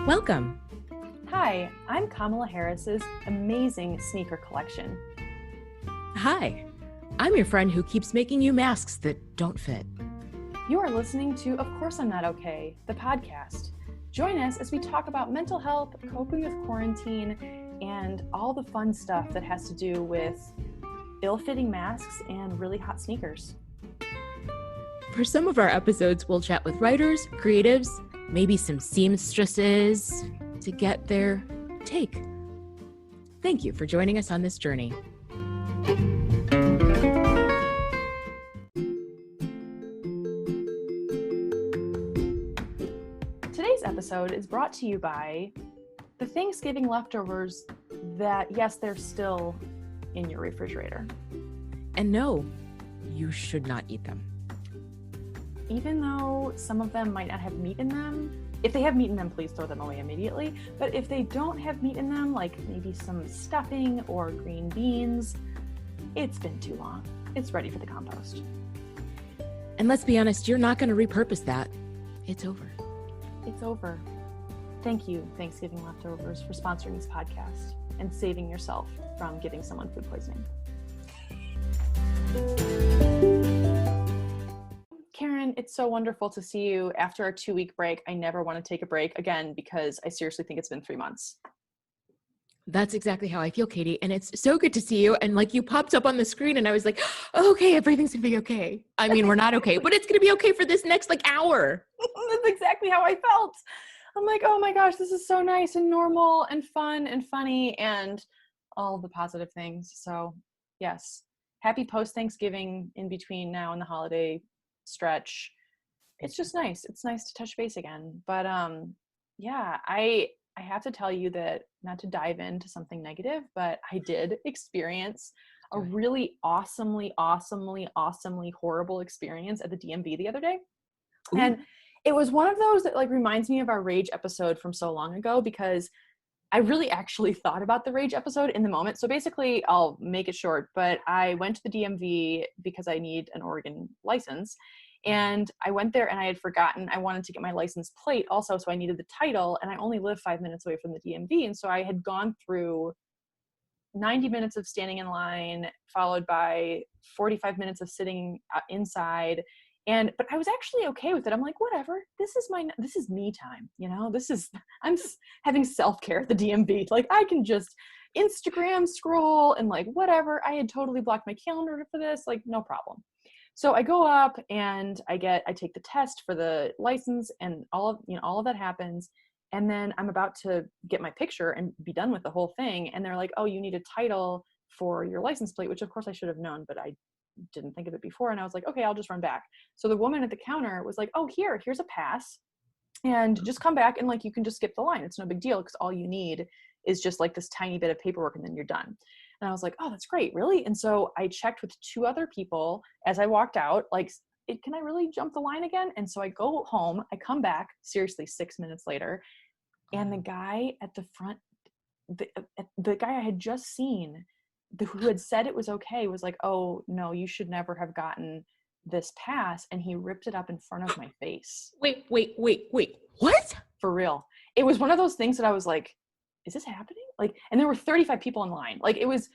Welcome. Hi, I'm Kamala Harris's amazing sneaker collection. Hi, I'm your friend who keeps making you masks that don't fit. You are listening to Of Course I'm Not Okay, the podcast. Join us as we talk about mental health, coping with quarantine, and all the fun stuff that has to do with ill-fitting masks and really hot sneakers. For some of our episodes, we'll chat with writers, creatives, maybe some seamstresses to get their take. Thank you for joining us on this journey. Today's episode is brought to you by the Thanksgiving leftovers that, yes, they're still in your refrigerator. And no, you should not eat them. Even though some of them might not have meat in them, if they have meat in them, please throw them away immediately. But if they don't have meat in them, like maybe some stuffing or green beans, it's been too long. It's ready for the compost. And let's be honest, you're not going to repurpose that. It's over. It's over. Thank you, Thanksgiving Leftovers, for sponsoring this podcast and saving yourself from giving someone food poisoning. Karen, it's so wonderful to see you after our 2-week break. I never want to take a break again because I seriously think it's been 3 months. That's exactly how I feel, Katie. And it's so good to see you. And like you popped up on the screen and I was like, okay, everything's gonna be okay. I mean, we're not okay, but it's gonna be okay for this next hour. That's exactly how I felt. I'm like, oh my gosh, this is so nice and normal and fun and funny and all the positive things. So yes, happy post-Thanksgiving in between now and the holiday stretch. It's just nice. It's nice to touch base again. But yeah, I have to tell you that, not to dive into something negative, but I did experience a really awesomely horrible experience at the DMV the other day. Ooh. And it was one of those that reminds me of our rage episode from so long ago, because I really actually thought about the rage episode in the moment. So basically, I'll make it short, but I went to the DMV because I need an Oregon license. And I went there and I had forgotten I wanted to get my license plate also. So I needed the title, and I only live 5 minutes away from the DMV. And so I had gone through 90 minutes of standing in line, followed by 45 minutes of sitting inside. But I was actually okay with it. I'm like, whatever, this is me time. I'm just having self-care at the DMV. I can just Instagram scroll and whatever. I had totally blocked my calendar for this, no problem. So I go up and I take the test for the license, and all of that happens. And then I'm about to get my picture and be done with the whole thing. And they're like, oh, you need a title for your license plate, which of course I should have known, but I didn't think of it before. And I was like, okay, I'll just run back. So the woman at the counter was like, oh, here's a pass, and just come back and you can just skip the line. It's no big deal, because all you need is just this tiny bit of paperwork and then you're done. And I was like, oh, that's great. Really? And so I checked with 2 other people as I walked out, can I really jump the line again? And so I go home, I come back, seriously, 6 minutes later. And the guy at the front, the guy I had just seen, who had said it was okay, was like, oh no, you should never have gotten this pass. And he ripped it up in front of my face. Wait. What? For real. It was one of those things that I was like, is this happening? And there were 35 people in line. It was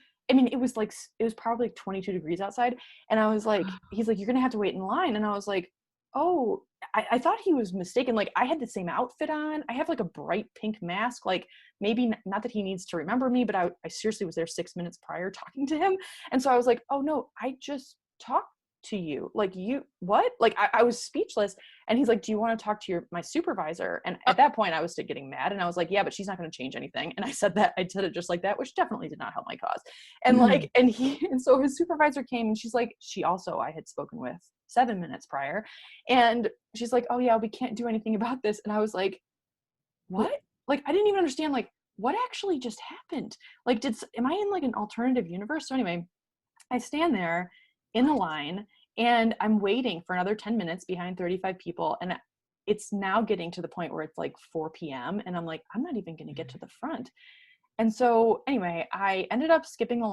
probably 22 degrees outside. And I was like, he's like, you're going to have to wait in line. And I was like, oh, I thought he was mistaken. I had the same outfit on. I have a bright pink mask. Maybe not that he needs to remember me, but I seriously was there 6 minutes prior talking to him. And so I was like, oh no, I just talked to you. You, what? I was speechless. And he's like, do you want to talk to my supervisor? And at that point I was getting mad, and I was like, yeah, but she's not going to change anything. And I said it just like that, which definitely did not help my cause. And and so his supervisor came, and she's like, I had spoken with 7 minutes prior. And she's like, oh yeah, we can't do anything about this. And I was like, what? I didn't even understand, what actually just happened? Am I in an alternative universe? So anyway, I stand there in the line, and I'm waiting for another 10 minutes behind 35 people. And it's now getting to the point where it's 4 p.m. And I'm like, I'm not even going to get to the front. And so anyway, I ended up not skipping the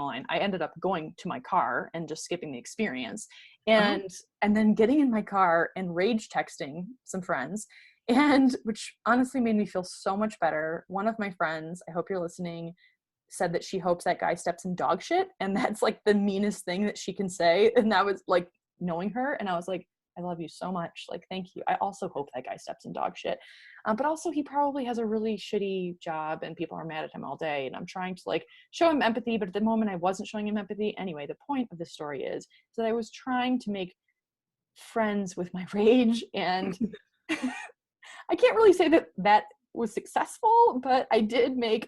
line. I ended up going to my car and just skipping the experience, and then getting in my car and rage texting some friends And which honestly made me feel so much better. One of my friends, I hope you're listening, said that she hopes that guy steps in dog shit. And that's like the meanest thing that she can say. And that was like knowing her. And I was like, I love you so much. Like, thank you. I also hope that guy steps in dog shit. But also he probably has a really shitty job and people are mad at him all day. And I'm trying to like show him empathy. But at the moment I wasn't showing him empathy. Anyway, the point of the story is that I was trying to make friends with my rage. And I can't really say that that was successful, but I did make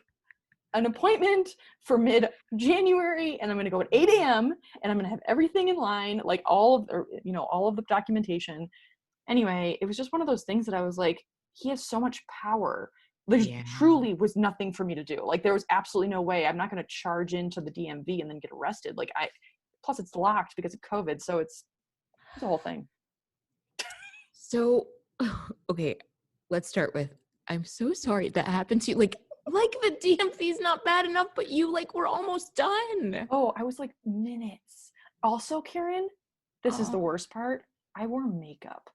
an appointment for mid-January, and I'm going to go at 8 a.m. and I'm going to have everything in line, like all of the documentation. Anyway, it was just one of those things that I was like, he has so much power. There truly was nothing for me to do. Like there was absolutely no way. I'm not going to charge into the DMV and then get arrested. Like plus it's locked because of COVID. So it's a whole thing. So, okay, let's start with, I'm so sorry that happened to you. Like the DMV is not bad enough, but you like were almost done. Oh, I was like minutes. Also, Karen, this is the worst part. I wore makeup.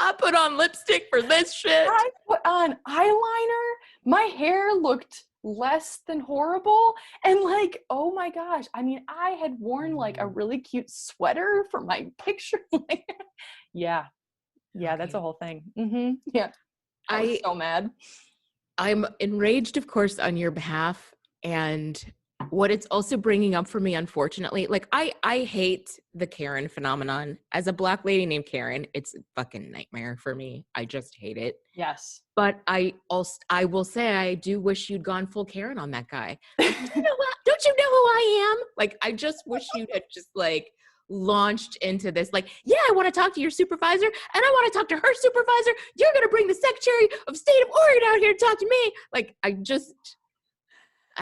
I put on lipstick for this shit. I put on eyeliner. My hair looked less than horrible. And like, oh my gosh. I mean, I had worn like a really cute sweater for my picture. Yeah. Yeah, okay. That's a whole thing. Mm-hmm. Yeah. I was so mad. I'm enraged, of course, on your behalf. And what it's also bringing up for me, unfortunately, like I hate the Karen phenomenon. As a Black lady named Karen, it's a fucking nightmare for me. I just hate it. Yes. But I will say I do wish you'd gone full Karen on that guy. Like, don't you know who I am? Like, I just wish you'd have just like launched into this, like, yeah, I want to talk to your supervisor and I want to talk to her supervisor. You're going to bring the Secretary of State of Oregon out here to talk to me. Like, I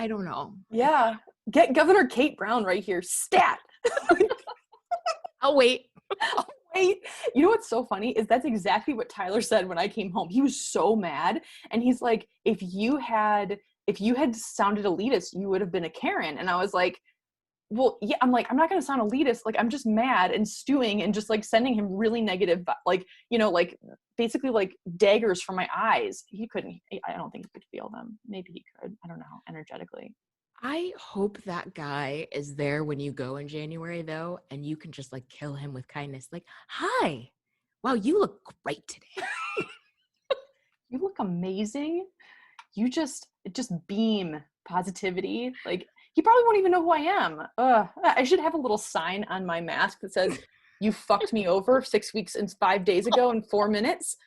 don't know. Yeah. Get Governor Kate Brown right here. Stat. I'll wait. Wait. You know what's so funny is that's exactly what Tyler said when I came home. He was so mad. And he's like, if you had sounded elitist, you would have been a Karen. And I was like, well, yeah, I'm like, I'm not going to sound elitist. Like, I'm just mad and stewing and just like sending him really negative, like, like basically like daggers from my eyes. I don't think he could feel them. Maybe he could. I don't know, energetically. I hope that guy is there when you go in January though. And you can just like kill him with kindness. Like, hi, wow, you look great today. You look amazing. You just beam positivity. Like, he probably won't even know who I am. I should have a little sign on my mask that says, you fucked me over 6 weeks and 5 days ago in 4 minutes,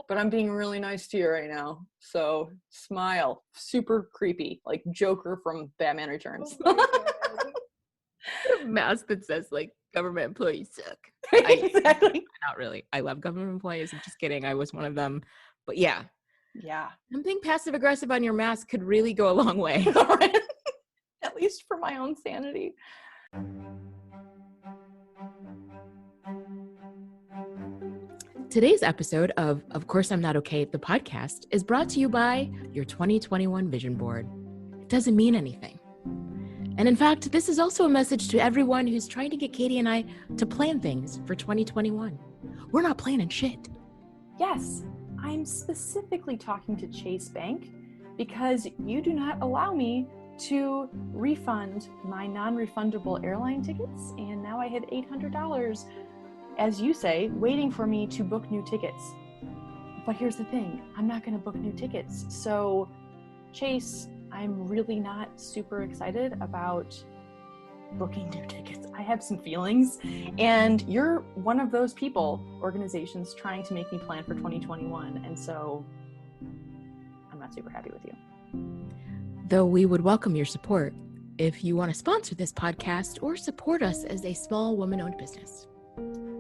but I'm being really nice to you right now. So smile. Super creepy. Like Joker from Batman Returns. A mask that says like, government employees suck. Exactly. Not really. I love government employees. I'm just kidding. I was one of them. But yeah. Yeah. Something passive aggressive on your mask could really go a long way. At least for my own sanity. Today's episode of Course I'm Not Okay, the podcast, is brought to you by your 2021 vision board. It doesn't mean anything. And in fact, this is also a message to everyone who's trying to get Katie and I to plan things for 2021. We're not planning shit. Yes, I'm specifically talking to Chase Bank because you do not allow me to refund my non-refundable airline tickets, and now I have $800, as you say, waiting for me to book new tickets. But here's the thing, I'm not going to book new tickets. So Chase, I'm really not super excited about booking new tickets. I have some feelings, and you're one of those organizations trying to make me plan for 2021, and so I'm not super happy with you. Though we would welcome your support if you want to sponsor this podcast or support us as a small woman-owned business.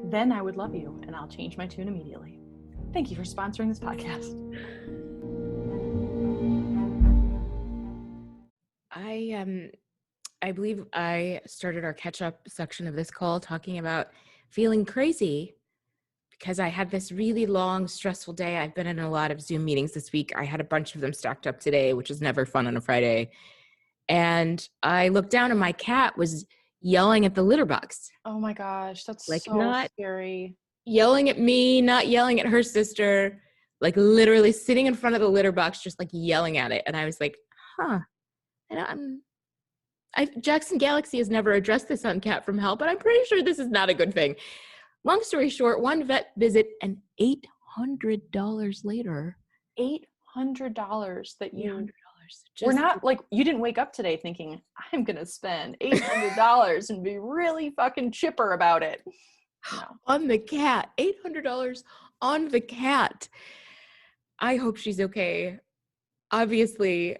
Then I would love you, and I'll change my tune immediately. Thank you for sponsoring this podcast. I believe I started our catch-up section of this call talking about feeling crazy because I had this really long, stressful day. I've been in a lot of Zoom meetings this week. I had a bunch of them stacked up today, which is never fun on a Friday. And I looked down and my cat was yelling at the litter box. Oh my gosh, that's like so scary. yelling at me, not yelling at her sister, like literally sitting in front of the litter box, just like yelling at it. And I was like, huh. And Jackson Galaxy has never addressed this on Cat from Hell, but I'm pretty sure this is not a good thing. Long story short, one vet visit and $800 later. $800 that you $800. we're not like, you didn't wake up today thinking, I'm going to spend $800 and be really fucking chipper about it. No. On the cat. $800 on the cat. I hope she's okay. Obviously,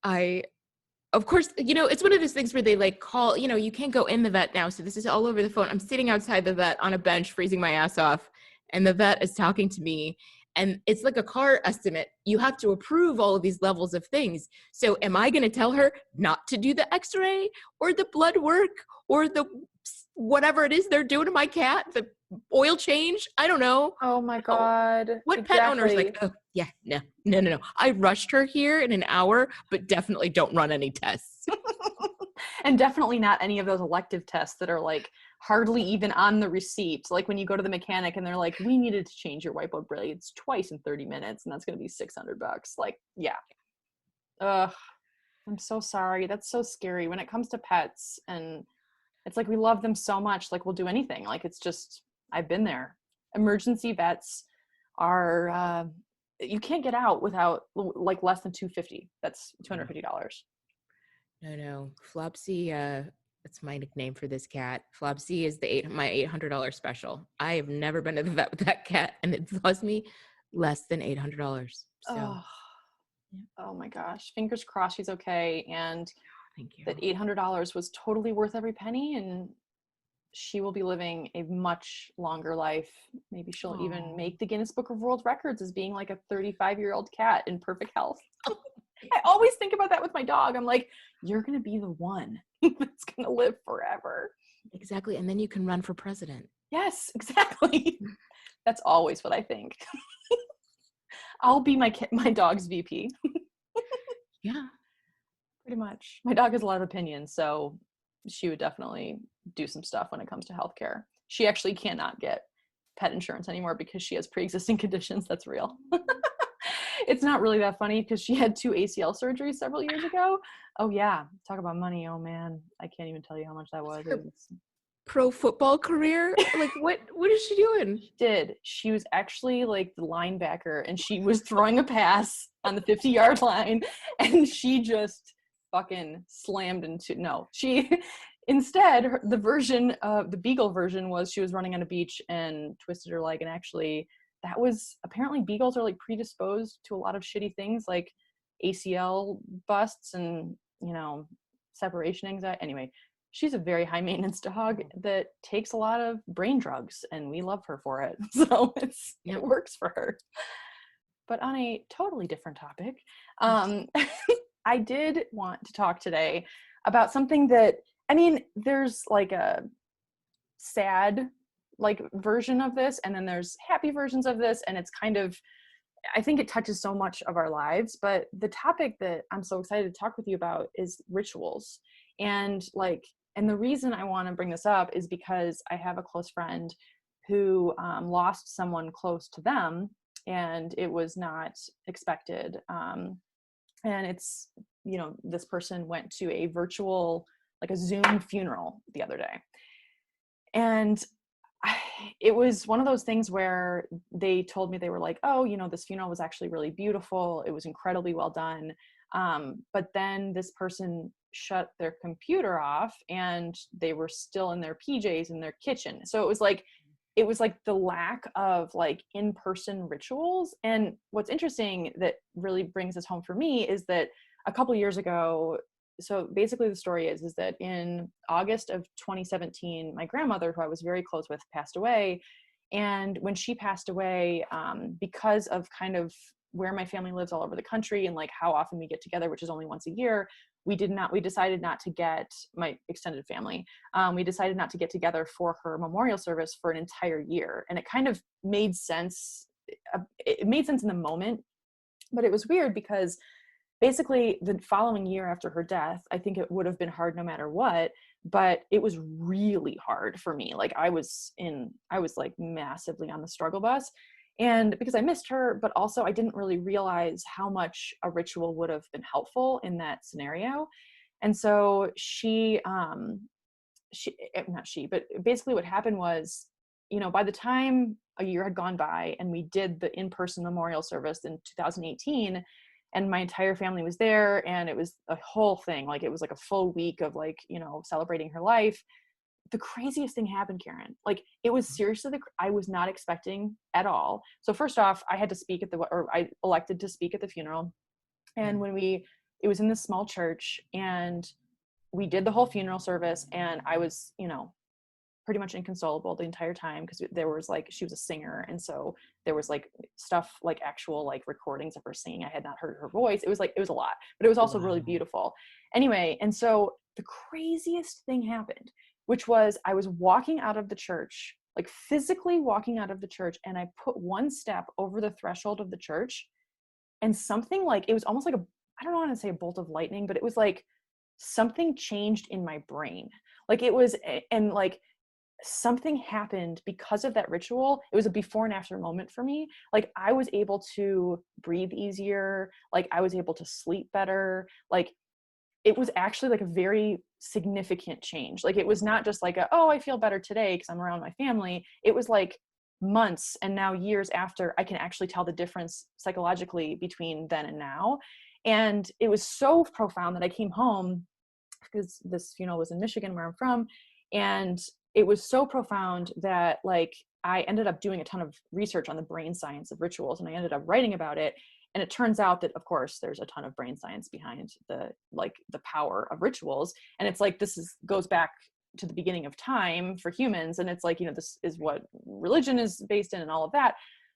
of course, it's one of those things where they like call, you can't go in the vet now. So this is all over the phone. I'm sitting outside the vet on a bench, freezing my ass off. And the vet is talking to me. And it's like a car estimate. You have to approve all of these levels of things. So am I going to tell her not to do the x-ray or the blood work or the whatever it is they're doing to my cat, the oil change? I don't know. Oh my God. What exactly. Pet owner's like, oh yeah, no. I rushed her here in an hour, but definitely don't run any tests. And definitely not any of those elective tests that are like hardly even on the receipt. Like when you go to the mechanic and they're like, we needed to change your whiteboard blades twice in 30 minutes and that's going to be $600. Like, yeah. Ugh. I'm so sorry. That's so scary when it comes to pets. And it's like, we love them so much. Like we'll do anything. Like it's just, I've been there. Emergency vets are, you can't get out without like less than $250. That's $250. No. Flopsy, that's my nickname for this cat. Flopsy is my $800 special. I have never been to the vet with that cat, and it cost me less than $800. So, oh my gosh! Fingers crossed she's okay, and thank you. That $800 was totally worth every penny, and she will be living a much longer life. Maybe she'll even make the Guinness Book of World Records as being like a 35-year-old cat in perfect health. I always think about that with my dog. I'm like, you're going to be the one that's going to live forever. Exactly. And then you can run for president. Yes, exactly. That's always what I think. I'll be my dog's VP. Yeah. Pretty much. My dog has a lot of opinions, so she would definitely do some stuff when it comes to healthcare. She actually cannot get pet insurance anymore because she has pre-existing conditions. That's real. It's not really that funny because she had 2 ACL surgeries several years ago. Oh yeah. Talk about money. Oh man. I can't even tell you how much that was. Pro football career? Like what is she doing? She was actually like the linebacker and she was throwing a pass on the 50-yard line and she just fucking slammed instead the Beagle version was she was running on a beach and twisted her leg, and actually that was apparently beagles are like predisposed to a lot of shitty things like ACL busts and separation anxiety. Anyway, she's a very high maintenance dog that takes a lot of brain drugs and we love her for it. So it works for her. But on a totally different topic, I did want to talk today about something that, there's like a sad like version of this and then there's happy versions of this, and it's kind of, I think it touches so much of our lives. But the topic that I'm so excited to talk with you about is rituals. And the reason I want to bring this up is because I have a close friend who lost someone close to them, and it was not expected. And it's, this person went to a virtual, like a Zoom funeral the other day. And it was one of those things where they told me, they were like, oh, this funeral was actually really beautiful. It was incredibly well done. But then this person shut their computer off and they were still in their PJs in their kitchen. So it was like the lack of like in-person rituals. And what's interesting that really brings this home for me is that a couple years ago, so basically the story is that in August of 2017, my grandmother, who I was very close with, passed away. And when she passed away, because of kind of where my family lives all over the country and like how often we get together, which is only once a year, we decided not to get my extended family. We decided not to get together for her memorial service for an entire year. And it kind of made sense. It made sense in the moment, but it was weird because basically the following year after her death, I think it would have been hard no matter what, but it was really hard for me. Like I was like massively on the struggle bus, and because I missed her, but also I didn't really realize how much a ritual would have been helpful in that scenario. And so not she, but basically what happened was, by the time a year had gone by and we did the in-person memorial service in 2018, and my entire family was there, and it was a whole thing. Like it was like a full week of like, celebrating her life. The craziest thing happened, Karen. Like it was seriously, I was not expecting at all. So first off, I elected to speak at the funeral. And it was in this small church, and we did the whole funeral service, and I was, pretty much inconsolable the entire time, because there was like, she was a singer, and so there was like stuff, like actual like recordings of her singing. I had not heard her voice. It was a lot, but it was also really beautiful. Anyway, and so the craziest thing happened, which was I was walking out of the church, like physically walking out of the church, and I put one step over the threshold of the church, and something like, it was almost like I don't want to say a bolt of lightning, but it was like something changed in my brain. Like it was, and like something happened because of that ritual. It was a before and after moment for me. Like I was able to breathe easier. Like I was able to sleep better. Like it was actually like a very significant change. Like it was not just like I feel better today because I'm around my family. It was like months and now years after, I can actually tell the difference psychologically between then and now. And it was so profound that I came home, because this funeral was in Michigan, where I'm from. And it was so profound that like I ended up doing a ton of research on the brain science of rituals, and I ended up writing about it. And it turns out that, of course, there's a ton of brain science behind the power of rituals. And it's like, goes back to the beginning of time for humans. And it's like, this is what religion is based in and all of that.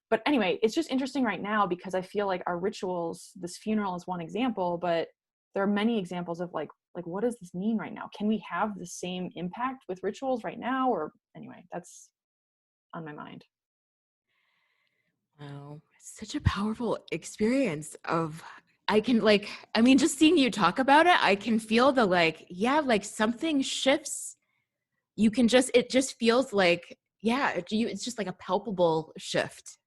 But anyway, it's just interesting right now, because I feel like our rituals, this funeral is one example, but there are many examples of like, what does this mean right now? Can we have the same impact with rituals right now? Or anyway, that's on my mind. Wow, such a powerful experience just seeing you talk about it, I can feel the like something shifts. It just feels like, it's just like a palpable shift.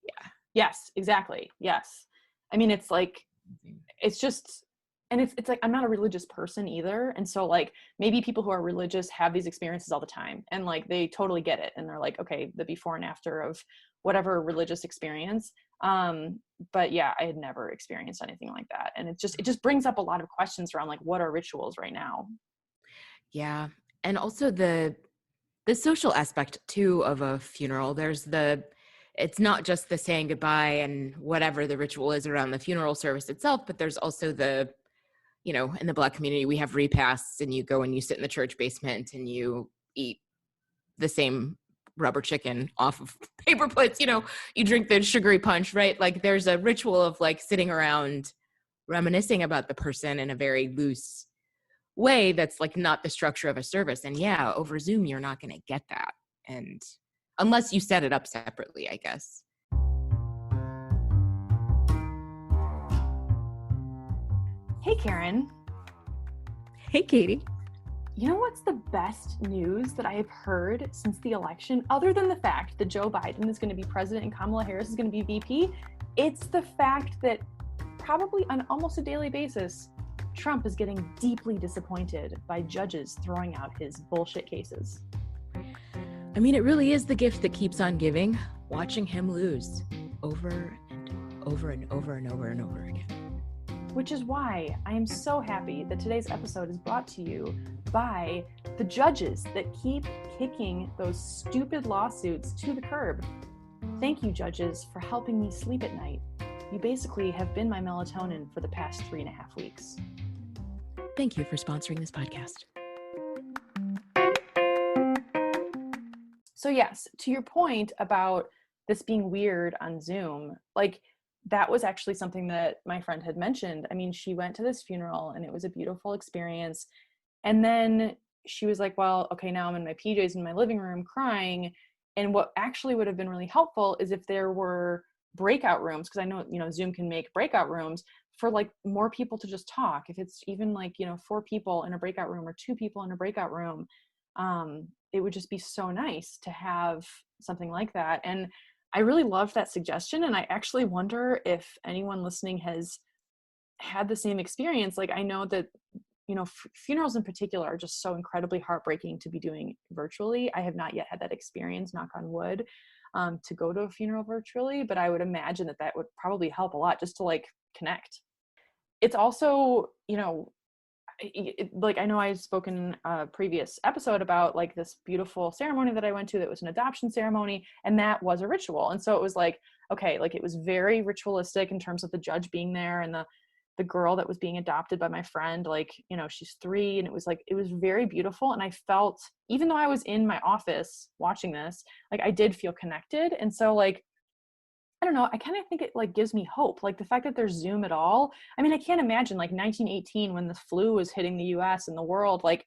Yeah. Yes, exactly. Yes. I mean, it's like, it's just, and it's like, I'm not a religious person either. And so like, maybe people who are religious have these experiences all the time, and like, they totally get it. And they're like, okay, the before and after of whatever religious experience. But yeah, I had never experienced anything like that. And it just brings up a lot of questions around like, what are rituals right now? Yeah. And also the social aspect too of a funeral. It's not just the saying goodbye and whatever the ritual is around the funeral service itself, but there's also in the Black community, we have repasts, and you go and you sit in the church basement and you eat the same rubber chicken off of paper plates. You drink the sugary punch, right? Like there's a ritual of like sitting around reminiscing about the person in a very loose way that's like not the structure of a service. And yeah, over Zoom, you're not going to get that. And unless you set it up separately, I guess. Hey, Karen. Hey, Katie. You know what's the best news that I have heard since the election, other than the fact that Joe Biden is going to be president and Kamala Harris is going to be VP? It's the fact that probably on almost a daily basis, Trump is getting deeply disappointed by judges throwing out his bullshit cases. I mean, it really is the gift that keeps on giving, watching him lose over and over and over and over and over again. Which is why I am so happy that today's episode is brought to you by the judges that keep kicking those stupid lawsuits to the curb. Thank you, judges, for helping me sleep at night. You basically have been my melatonin for the past 3.5 weeks. Thank you for sponsoring this podcast. So yes, to your point about this being weird on Zoom, like that was actually something that my friend had mentioned. I mean, she went to this funeral and it was a beautiful experience. And then she was like, well, okay, now I'm in my PJs in my living room crying. And what actually would have been really helpful is if there were breakout rooms, because I know, Zoom can make breakout rooms for like more people to just talk, if it's even like, 4 people in a breakout room or 2 people in a breakout room, it would just be so nice to have something like that. And I really loved that suggestion. And I actually wonder if anyone listening has had the same experience. Like, I know that, funerals in particular are just so incredibly heartbreaking to be doing virtually. I have not yet had that experience, knock on wood, to go to a funeral virtually, but I would imagine that that would probably help a lot just to like connect. It's also, like I know I've spoken in a previous episode about like this beautiful ceremony that I went to that was an adoption ceremony, and that was a ritual. And so it was like, okay, like it was very ritualistic in terms of the judge being there and the girl that was being adopted by my friend, like, she's 3, and it was very beautiful. And I felt, even though I was in my office watching this, like I did feel connected. And so like, I don't know, I kind of think it like gives me hope. Like the fact that there's Zoom at all. I mean, I can't imagine like 1918 when the flu was hitting the US and the world, like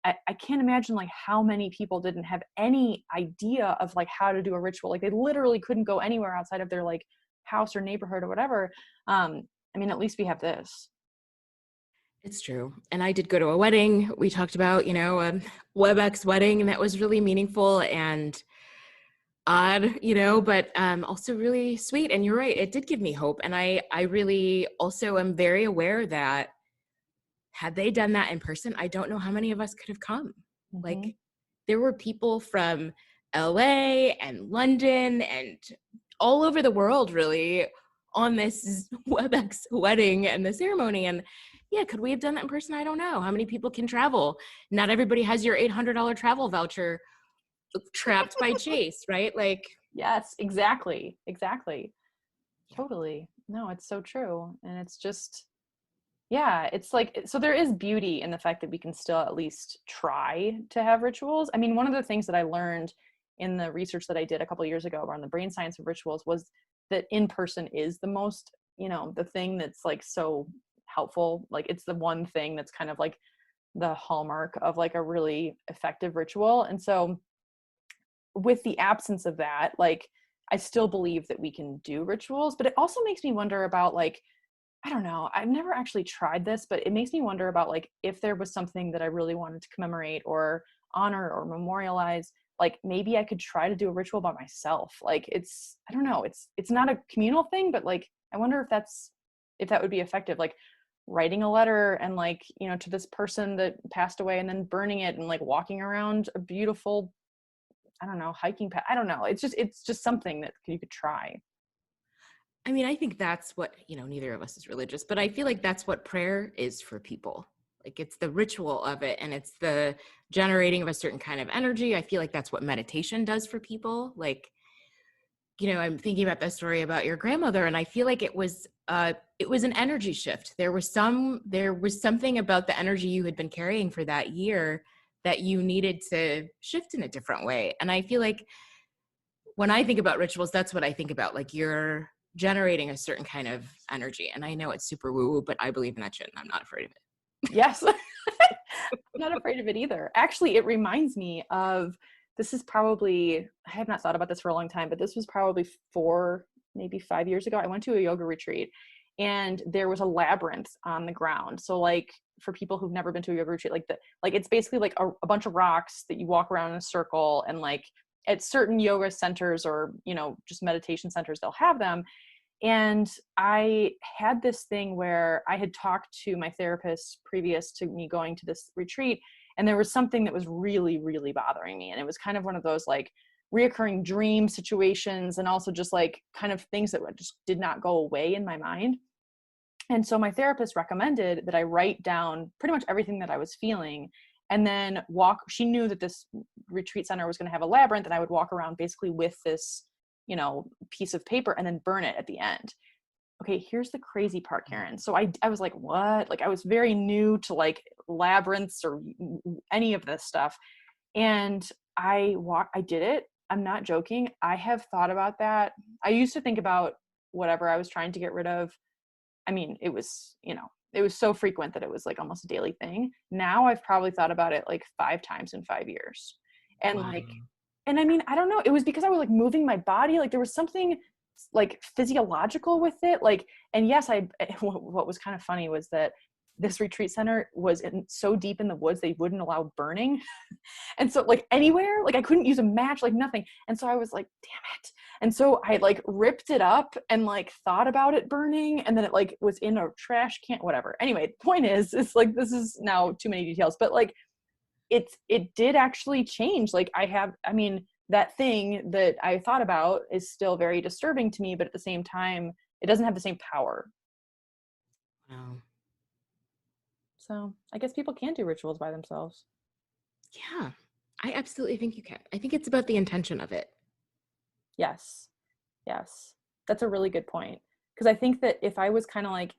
I can't imagine like how many people didn't have any idea of like how to do a ritual. Like they literally couldn't go anywhere outside of their like house or neighborhood or whatever. I mean, at least we have this. It's true. And I did go to a wedding. We talked about, a WebEx wedding, and that was really meaningful and odd, but also really sweet. And you're right, it did give me hope. And I really also am very aware that had they done that in person, I don't know how many of us could have come. Mm-hmm. Like there were people from LA and London and all over the world really on this WebEx wedding and the ceremony. And yeah, could we have done that in person? I don't know. How many people can travel? Not everybody has your $800 travel voucher trapped by Chase, right? Like, yes, exactly. Totally. No, it's so true. And it's just, yeah, it's like, so there is beauty in the fact that we can still at least try to have rituals. I mean, one of the things that I learned in the research that I did a couple of years ago around the brain science of rituals was that in person is the most, the thing that's like so helpful. Like it's the one thing that's kind of like the hallmark of like a really effective ritual. And so with the absence of that, like I still believe that we can do rituals, but it also makes me wonder about like, I don't know, I've never actually tried this, but it makes me wonder about like if there was something that I really wanted to commemorate or honor or memorialize, like maybe I could try to do a ritual by myself. Like it's, I don't know, it's not a communal thing, but like I wonder if that would be effective, like writing a letter and like, to this person that passed away and then burning it and like walking around a beautiful, I don't know, hiking path. I don't know. It's just something that you could try. I mean, I think that's what, neither of us is religious, but I feel like that's what prayer is for people. Like it's the ritual of it and it's the generating of a certain kind of energy. I feel like that's what meditation does for people. Like, I'm thinking about the story about your grandmother, and I feel like it was an energy shift. There was something about the energy you had been carrying for that year that you needed to shift in a different way. And I feel like when I think about rituals, that's what I think about. Like you're generating a certain kind of energy. And I know it's super woo-woo, but I believe in that shit and I'm not afraid of it. Yes. I'm not afraid of it either. Actually, it reminds me of, this is probably, I have not thought about this for a long time, but this was probably 4, maybe 5 years ago. I went to a yoga retreat and there was a labyrinth on the ground. So like for people who've never been to a yoga retreat, like it's basically like a bunch of rocks that you walk around in a circle, and like at certain yoga centers or, just meditation centers, they'll have them. And I had this thing where I had talked to my therapist previous to me going to this retreat, and there was something that was really, really bothering me. And it was kind of one of those like reoccurring dream situations, and also just like kind of things that just did not go away in my mind. And so my therapist recommended that I write down pretty much everything that I was feeling, and then she knew that this retreat center was going to have a labyrinth, and I would walk around basically with this, piece of paper and then burn it at the end. Okay, here's the crazy part, Karen. So I was like, what? Like I was very new to like labyrinths or any of this stuff. And I did it. I'm not joking. I have thought about that. I used to think about whatever I was trying to get rid of. I mean, it was, it was so frequent that it was like almost a daily thing. Now I've probably thought about it like 5 times in 5 years. And Wow. and I mean, I don't know. It was because I was like moving my body. Like there was something like physiological with it. Like, and yes, what was kind of funny was that this retreat center was so deep in the woods, they wouldn't allow burning. And so like anywhere, like I couldn't use a match, like nothing. And so I was like, damn it. And so I like ripped it up and like thought about it burning, and then it like was in a trash can, whatever. Anyway, the point is, it's like, this is now too many details, but like it did actually change. Like I mean, that thing that I thought about is still very disturbing to me, but at the same time, it doesn't have the same power. Wow. So I guess people can do rituals by themselves. Yeah, I absolutely think you can. I think it's about the intention of it. Yes. That's a really good point. Because I think that if I was kind of like,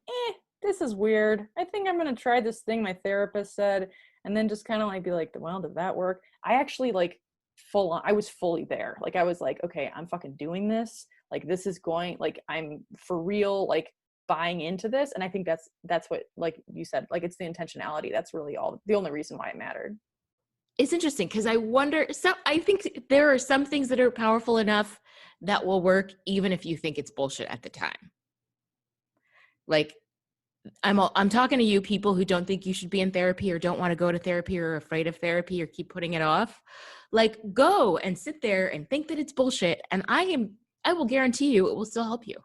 this is weird, I think I'm going to try this thing my therapist said, and then just kind of like be like, well, did that work? I actually like I was fully there. Like I was like, okay, I'm fucking doing this. Like this is going, like I'm for real, like buying into this. And I think that's what, like you said, like it's the intentionality. That's really the only reason why it mattered. It's interesting because I think there are some things that are powerful enough that will work even if you think it's bullshit at the time. Like I'm talking to you people who don't think you should be in therapy or don't want to go to therapy or are afraid of therapy or keep putting it off. Like go and sit there and think that it's bullshit, and I will guarantee you it will still help you.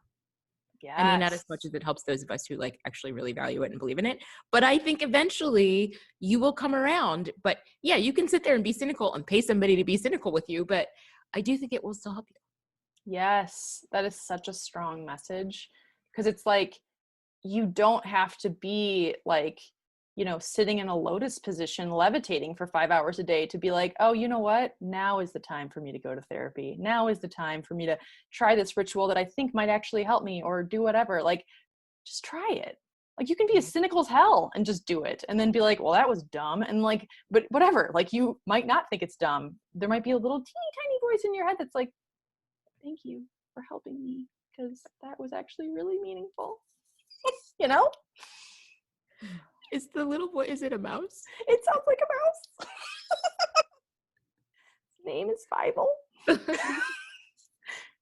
Yes. I mean, not as much as it helps those of us who like actually really value it and believe in it. But I think eventually you will come around. But yeah, you can sit there and be cynical and pay somebody to be cynical with you. But I do think it will still help you. Yes, that is such a strong message. Because it's like, you don't have to be like, sitting in a lotus position, levitating for 5 hours a day to be like, oh, you know what? Now is the time for me to go to therapy. Now is the time for me to try this ritual that I think might actually help me, or do whatever. Like, just try it. Like, you can be as cynical as hell and just do it. And then be like, well, that was dumb. And like, but whatever, like you might not think it's dumb. There might be a little teeny tiny voice in your head that's like, thank you for helping me, because that was actually really meaningful. Is the little boy, is it a mouse? It sounds like a mouse. His name is Fievel.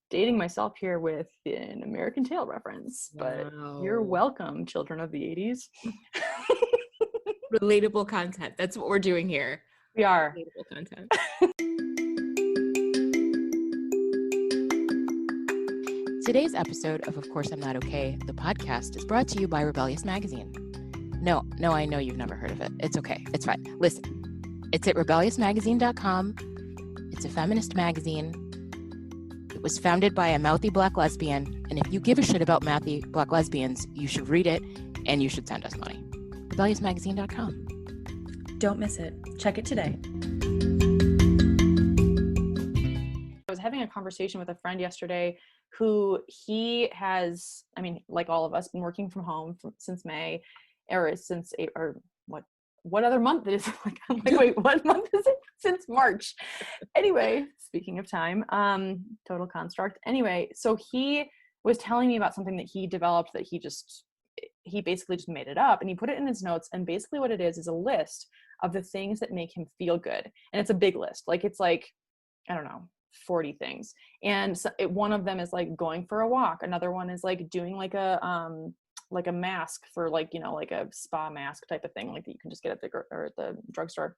Dating myself here with an American Tail reference, but you're welcome, children of the 80s. Relatable content. That's what we're doing here. We are. Relatable content. Today's episode of Course I'm Not Okay, the podcast, is brought to you by Rebelle Magazine. No, I know you've never heard of it. It's okay. It's fine. Listen, it's at rebelleousmagazine.com. It's a feminist magazine. It was founded by a mouthy black lesbian, and if you give a shit about mouthy black lesbians, you should read it, and you should send us money. rebelleousmagazine.com. Don't miss it. Check it today. I was having a conversation with a friend yesterday who he has, I mean, like all of us, been working from home since May, or since April, or what other month it is. I'm like, wait, what month is it? Since March. Anyway, speaking of time, total construct. Anyway, so he was telling me about something that he developed that he basically just made it up, and he put it in his notes. And basically what it is a list of the things that make him feel good. And it's a big list. Like, it's like, I don't know, 40 things. And so one of them is like going for a walk. Another one is like doing like a mask for like, like a spa mask type of thing, like that you can just get at the drugstore.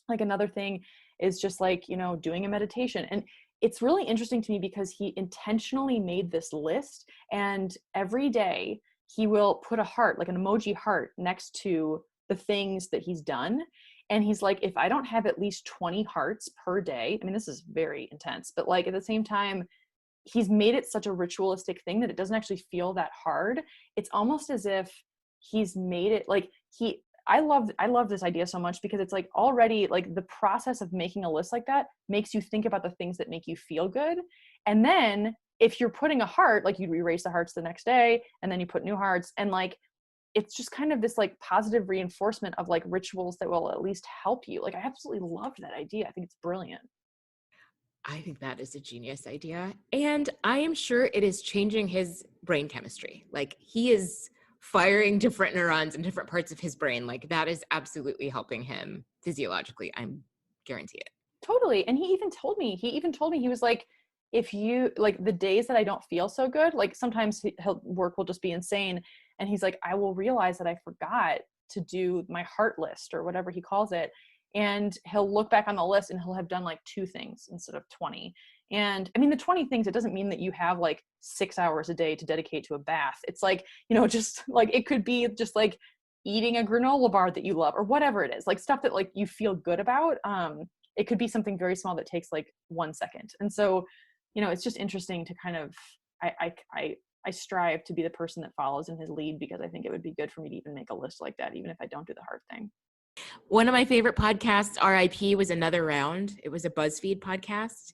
Like another thing is just like, doing a meditation. And it's really interesting to me because he intentionally made this list, and every day he will put a heart, like an emoji heart, next to the things that he's done. And he's like, if I don't have at least 20 hearts per day, I mean, this is very intense, but like at the same time, he's made it such a ritualistic thing that it doesn't actually feel that hard. It's almost as if he's made it like I love this idea so much, because it's like already like the process of making a list like that makes you think about the things that make you feel good. And then if you're putting a heart, like you erase the hearts the next day and then you put new hearts, and like, it's just kind of this like positive reinforcement of like rituals that will at least help you. Like, I absolutely loved that idea. I think it's brilliant. I think that is a genius idea. And I am sure it is changing his brain chemistry. Like, he is firing different neurons in different parts of his brain. Like, that is absolutely helping him physiologically. I'm guarantee it. Totally. And he even told me, he was like, if you like the days that I don't feel so good, like sometimes work will just be insane. And he's like, I will realize that I forgot to do my heart list or whatever he calls it. And he'll look back on the list and he'll have done like 2 things instead of 20. And I mean, the 20 things, it doesn't mean that you have like 6 hours a day to dedicate to a bath. It's like, you know, just like, it could be just like eating a granola bar that you love or whatever it is, like stuff that like you feel good about. It could be something very small that takes like 1 second. And so, you know, it's just interesting to kind of, I strive to be the person that follows in his lead, because I think it would be good for me to even make a list like that, even if I don't do the hard thing. One of my favorite podcasts, RIP, was Another Round. It was a BuzzFeed podcast,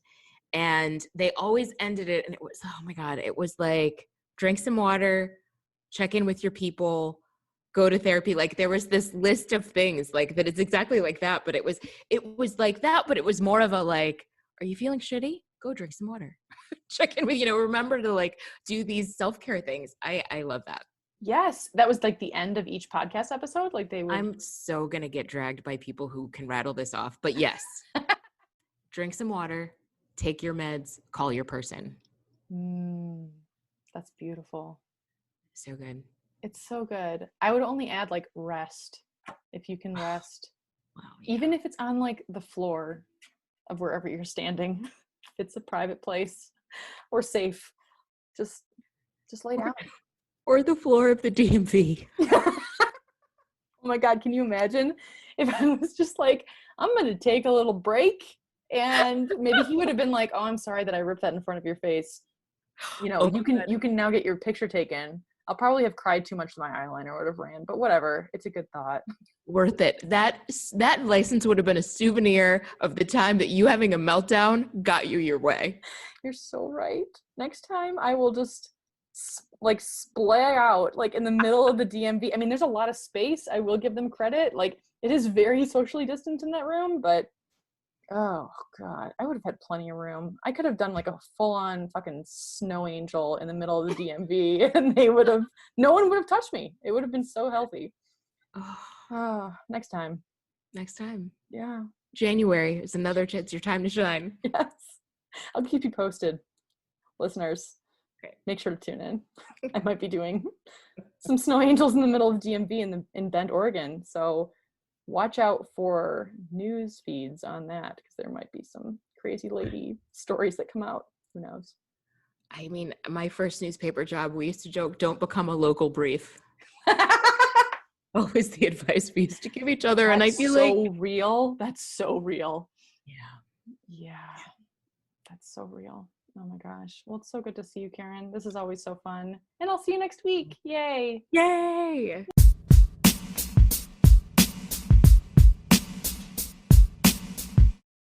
and they always ended it. And it was, oh my God, it was like, drink some water, check in with your people, go to therapy. Like there was this list of things like that. It's exactly like that, but it was like that, but it was more of a like, are you feeling shitty? Go drink some water. Check in with, you know, remember to like do these self-care things. I love that. Yes, that was like the end of each podcast episode. Like they would. I'm so going to get dragged by people who can rattle this off, but yes, drink some water, take your meds, call your person. That's beautiful. So good. It's so good. I would only add like rest, if you can rest. Wow, yeah. Even if it's on like the floor of wherever you're standing, if it's a private place or safe, just lay down. Or the floor of the DMV. Oh my God, can you imagine if I was just like, I'm going to take a little break, and maybe he would have been like, oh, I'm sorry that I ripped that in front of your face. You know, you can now get your picture taken. I'll probably have cried too much to my eyeliner would have ran, but whatever. It's a good thought. Worth it. That license would have been a souvenir of the time that you having a meltdown got you your way. You're so right. Next time I will just like splay out like in the middle of the DMV. I mean, there's a lot of space. I will give them credit. Like it is very socially distant in that room, but oh God, I would have had plenty of room. I could have done like a full-on fucking snow angel in the middle of the DMV and no one would have touched me. It would have been so healthy. Oh, next time. Yeah. January is it's your time to shine. Yes. I'll keep you posted. Listeners, okay, make sure to tune in. I might be doing some snow angels in the middle of DMV in Bend, Oregon. So watch out for news feeds on that, because there might be some crazy lady stories that come out. Who knows? I mean, my first newspaper job, we used to joke, don't become a local brief. Always the advice we used to give each other. And I feel so real. That's so real. Yeah. That's so real. Oh my gosh. Well, it's so good to see you, Karen. This is always so fun. And I'll see you next week. Yay.